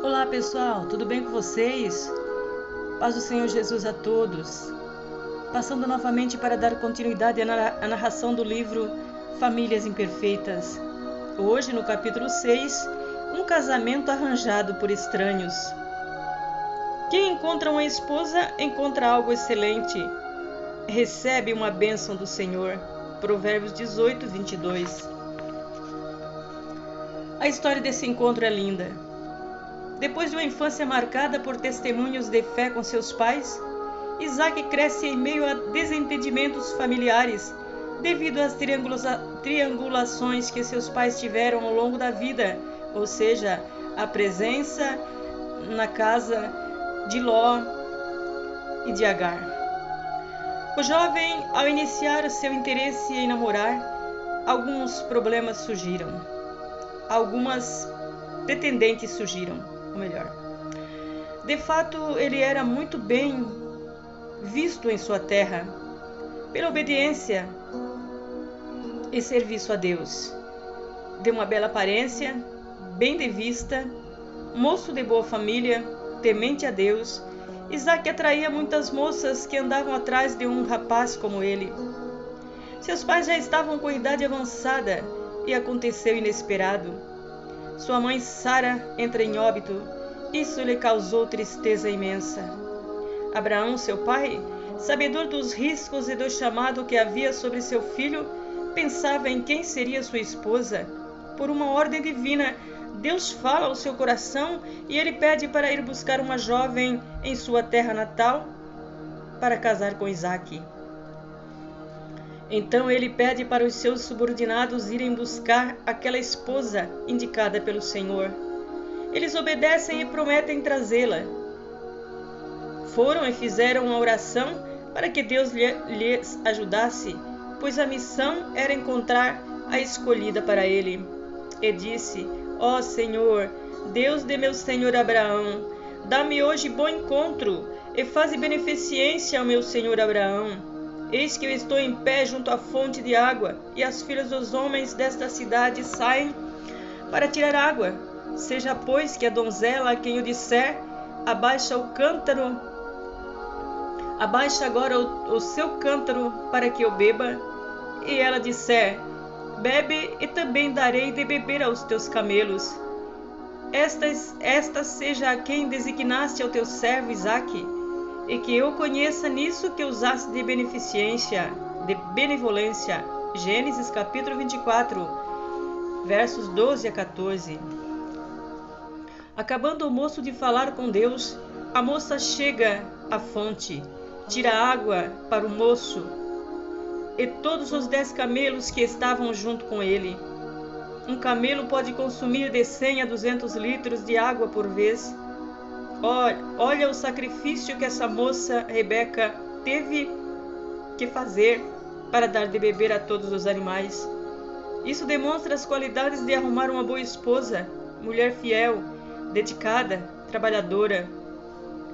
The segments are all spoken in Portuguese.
Olá pessoal, tudo bem com vocês? Paz do Senhor Jesus a todos. Passando novamente para dar continuidade à narração do livro Famílias Imperfeitas. Hoje, no capítulo 6, um casamento arranjado por estranhos. Quem encontra uma esposa encontra algo excelente. Recebe uma bênção do Senhor. Provérbios 18, 22. A história desse encontro é linda. Depois de uma infância marcada por testemunhos de fé com seus pais, Isaac cresce em meio a desentendimentos familiares devido às triangulações que seus pais tiveram ao longo da vida, ou seja, a presença na casa de Ló e de Agar. O jovem, ao iniciar seu interesse em namorar, alguns problemas surgiram. Algumas pretendentes surgiram, ou melhor. De fato, ele era muito bem visto em sua terra, pela obediência e serviço a Deus. De uma bela aparência, bem de vista, moço de boa família, temente a Deus, Isaac atraía muitas moças que andavam atrás de um rapaz como ele. Seus pais já estavam com idade avançada e aconteceu inesperado. Sua mãe Sara entra em óbito. Isso lhe causou tristeza imensa. Abraão, seu pai, sabedor dos riscos e do chamado que havia sobre seu filho, pensava em quem seria sua esposa. Por uma ordem divina, Deus fala ao seu coração e ele pede para ir buscar uma jovem em sua terra natal para casar com Isaac. Então ele pede para os seus subordinados irem buscar aquela esposa indicada pelo Senhor. Eles obedecem e prometem trazê-la. Foram e fizeram uma oração para que Deus lhes ajudasse, pois a missão era encontrar a escolhida para ele. E disse: Ó Senhor, Deus de meu senhor Abraão, dá-me hoje bom encontro e faze beneficência ao meu senhor Abraão. Eis que eu estou em pé junto à fonte de água, e as filhas dos homens desta cidade saem para tirar água. Seja, pois, que a donzela a quem eu disser, abaixa agora o seu cântaro para que eu beba, e ela disser, bebe, e também darei de beber aos teus camelos. Esta seja a quem designaste ao teu servo Isaque, e que eu conheça nisso que usaste de beneficência, de benevolência. Gênesis capítulo 24, versos 12 a 14. Acabando o moço de falar com Deus, a moça chega à fonte, tira água para o moço e todos os 10 camelos que estavam junto com ele. Um camelo pode consumir de 100 a 200 litros de água por vez. Olha o sacrifício que essa moça, Rebeca, teve que fazer para dar de beber a todos os animais. Isso demonstra as qualidades de arrumar uma boa esposa, mulher fiel, dedicada, trabalhadora.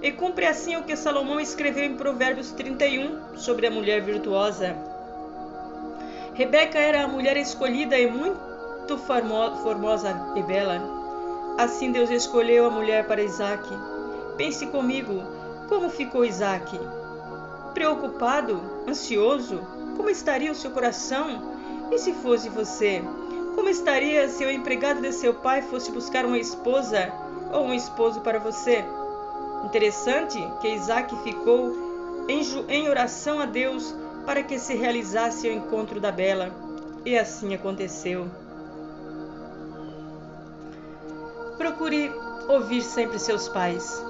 E cumpre assim o que Salomão escreveu em Provérbios 31 sobre a mulher virtuosa. Rebeca era a mulher escolhida e muito formosa e bela. Assim Deus escolheu a mulher para Isaque. Pense comigo, como ficou Isaque? Preocupado? Ansioso? Como estaria o seu coração? E se fosse você? Como estaria se o empregado de seu pai fosse buscar uma esposa ou um esposo para você? Interessante que Isaque ficou em oração a Deus para que se realizasse o encontro da bela. E assim aconteceu. Procure ouvir sempre seus pais.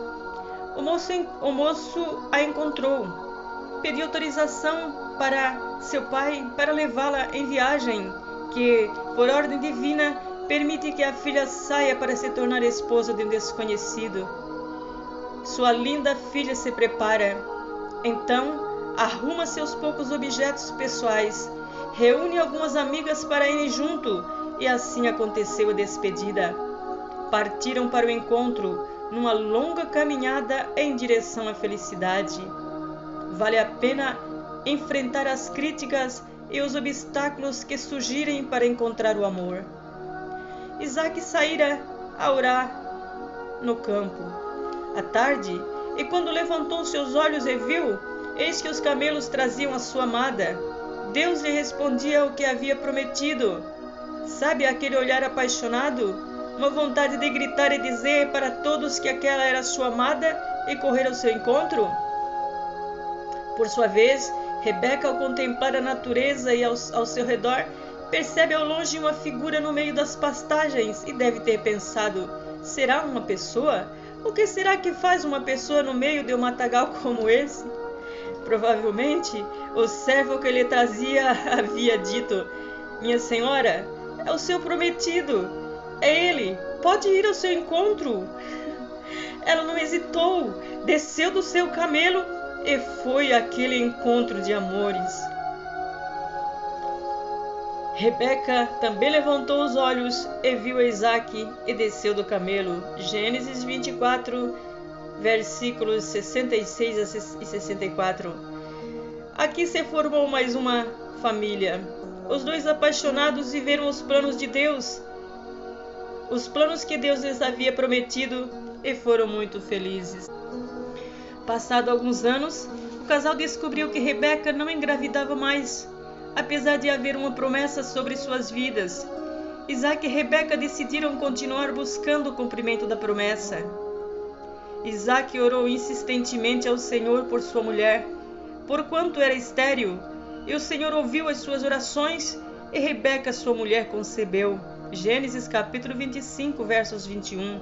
O moço a encontrou. Pediu autorização para seu pai para levá-la em viagem, que, por ordem divina, permite que a filha saia para se tornar esposa de um desconhecido. Sua linda filha se prepara. Então, arruma seus poucos objetos pessoais, reúne algumas amigas para irem junto, e assim aconteceu a despedida. Partiram para o encontro, numa longa caminhada em direção à felicidade. Vale a pena enfrentar as críticas e os obstáculos que surgirem para encontrar o amor. Isaac saíra a orar no campo. À tarde, e quando levantou seus olhos e viu, eis que os camelos traziam a sua amada. Deus lhe respondia o que havia prometido. Sabe aquele olhar apaixonado? Uma vontade de gritar e dizer para todos que aquela era sua amada e correr ao seu encontro? Por sua vez, Rebeca, ao contemplar a natureza e ao seu redor, percebe ao longe uma figura no meio das pastagens e deve ter pensado: será uma pessoa? O que será que faz uma pessoa no meio de um matagal como esse? Provavelmente, o servo que lhe trazia havia dito: minha senhora, é o seu prometido. É ele. Pode ir ao seu encontro. Ela não hesitou, desceu do seu camelo e foi àquele encontro de amores. Rebeca também levantou os olhos e viu Isaque e desceu do camelo. Gênesis 24, versículos 66 e 64. Aqui se formou mais uma família. Os dois apaixonados viveram os planos de Deus, os planos que Deus lhes havia prometido, e foram muito felizes. Passado alguns anos, o casal descobriu que Rebeca não engravidava mais, apesar de haver uma promessa sobre suas vidas. Isaque e Rebeca decidiram continuar buscando o cumprimento da promessa. Isaque orou insistentemente ao Senhor por sua mulher, porquanto era estéril, e o Senhor ouviu as suas orações, e Rebeca, sua mulher, concebeu. Gênesis capítulo 25, versos 21.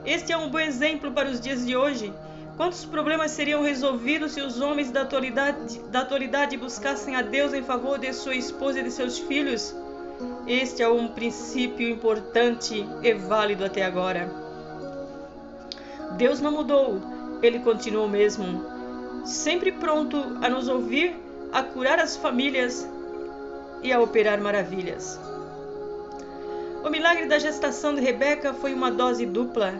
Este é um bom exemplo para os dias de hoje. Quantos problemas seriam resolvidos se os homens da atualidade buscassem a Deus em favor de sua esposa e de seus filhos? Este é um princípio importante e válido até agora. Deus não mudou, Ele continuou mesmo, sempre pronto a nos ouvir, a curar as famílias e a operar maravilhas. O milagre da gestação de Rebeca foi uma dose dupla.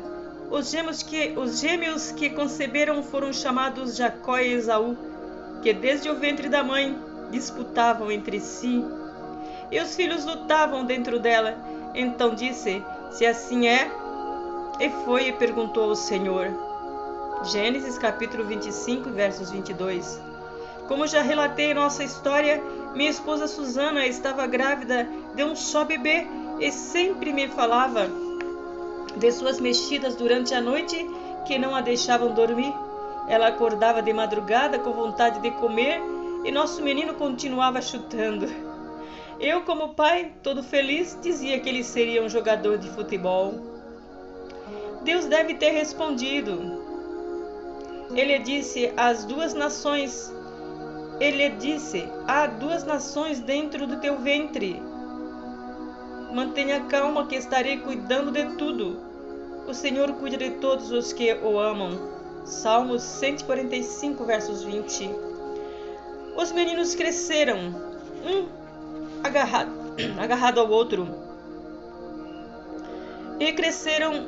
Os gêmeos que conceberam foram chamados Jacó e Esaú, que desde o ventre da mãe disputavam entre si. E os filhos lutavam dentro dela. Então disse: se assim é, e foi e perguntou ao Senhor. Gênesis capítulo 25, versos 22. Como já relatei em nossa história, minha esposa Susana estava grávida de um só bebê e sempre me falava de suas mexidas durante a noite que não a deixavam dormir. Ela acordava de madrugada com vontade de comer e nosso menino continuava chutando. Eu, como pai, todo feliz, dizia que ele seria um jogador de futebol. Deus deve ter respondido. Ele disse: há duas nações dentro do teu ventre. Mantenha calma que estarei cuidando de tudo. O Senhor cuida de todos os que o amam. Salmos 145, versos 20. Os meninos cresceram, um agarrado ao outro. E cresceram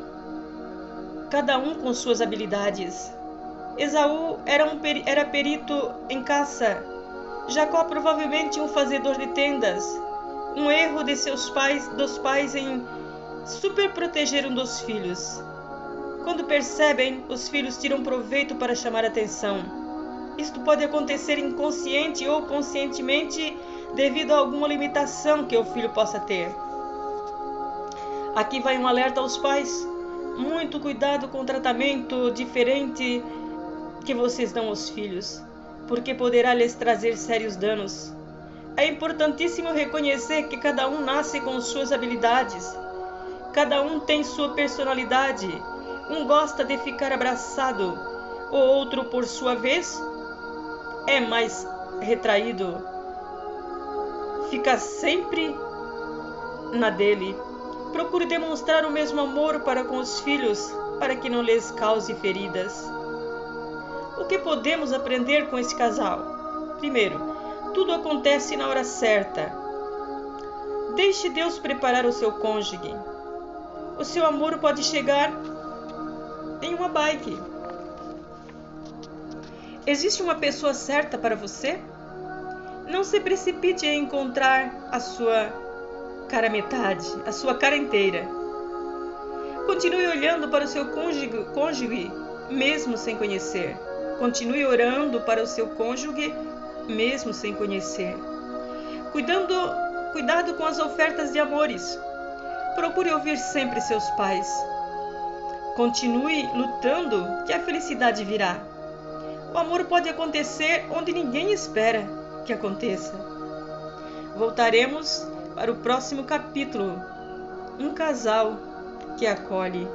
cada um com suas habilidades. Esaú era perito em caça. Jacó provavelmente um fazedor de tendas. Um erro de dos pais em superproteger um dos filhos. Quando percebem, os filhos tiram proveito para chamar a atenção. Isto pode acontecer inconsciente ou conscientemente devido a alguma limitação que o filho possa ter. Aqui vai um alerta aos pais. Muito cuidado com o tratamento diferente que vocês dão aos filhos, porque poderá lhes trazer sérios danos. É importantíssimo reconhecer que cada um nasce com suas habilidades. Cada um tem sua personalidade. Um gosta de ficar abraçado, o outro, por sua vez, é mais retraído. Fica sempre na dele. Procure demonstrar o mesmo amor para com os filhos, para que não lhes cause feridas. O que podemos aprender com esse casal? Primeiro, tudo acontece na hora certa. Deixe Deus preparar o seu cônjuge. O seu amor pode chegar em uma bike. Existe uma pessoa certa para você? Não se precipite em encontrar a sua cara metade, a sua cara inteira. Continue olhando para o seu cônjuge, mesmo sem conhecer. Continue orando para o seu cônjuge, mesmo sem conhecer. Cuidado com as ofertas de amores. Procure ouvir sempre seus pais. Continue lutando, que a felicidade virá. O amor pode acontecer onde ninguém espera que aconteça. Voltaremos para o próximo capítulo. Um casal que acolhe.